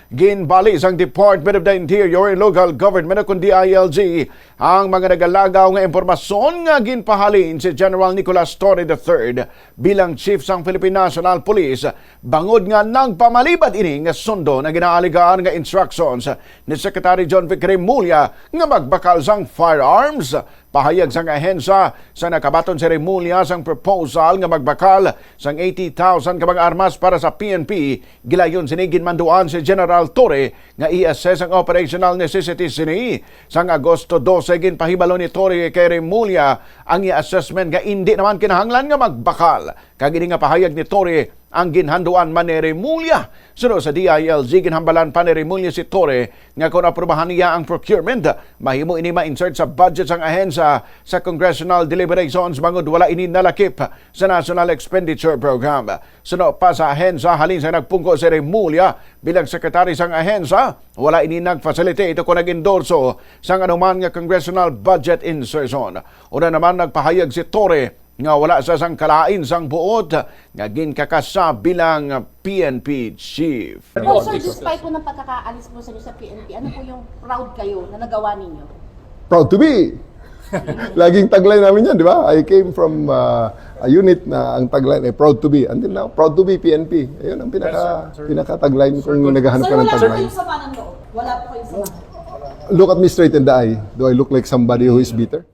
Ginbali sang Department of the Interior and Local Government kung DILG ang mga nagalagaw nga impormasyon nga ginpahalin si General Nicolas Torre III bilang Chief sang Philippine National Police bangod nga nagpamalibad ini nga sundon ang ginaalegar nga instructions ni Secretary Jonvic Remulla nga magbakal sang firearms. Pahayag sang ahensya sa nakabaton si Remulla sang proposal nga magbakal sang 80,000 ka mga armas para sa PNP, gilayon sini ginmanduan si General Torre nga i-assess ang operational necessities sini. Sang Agusto 12 ginpahibalo ni Torre kay Remulla ang i-assessment nga indi naman kinahanglan nga magbakal. Kagini nga pahayag ni Torre ang ginhanduan man ni Remulla. Sunod sa DILG, ginhambalan pa ni Remulla si Torre nga kung aprobahan niya ang procurement, mahimo ini ma-insert sa budget sang ahensya sa congressional deliberations bangod wala ini nalakip sa National Expenditure Program. Sunod pa sa ahensya, halin sa nagpungko si Remulla bilang Secretary sang ahensya, wala ini nag-facilitate o kung nag-endorso sang anuman nga congressional budget insertion. Una naman nagpahayag si Torre nga wala sa sang kalain sang buot nga ginkakas bilang PNP Chief. Oh, sir, despite po ng pagkakaalis po sa inyo sa PNP, ano po yung proud kayo na nagawa ninyo? Proud to be! Laging tagline namin yan, di ba? I came from a unit na ang tagline ay proud to be. Until now, proud to be PNP. Ayun ang pinaka-tagline kung naghahanap ka ng Sir, wala po tagline. kayong sama ng loob? Wala po kayong sama ng loob? Look at me straight in the eye. Do I look like somebody who is bitter?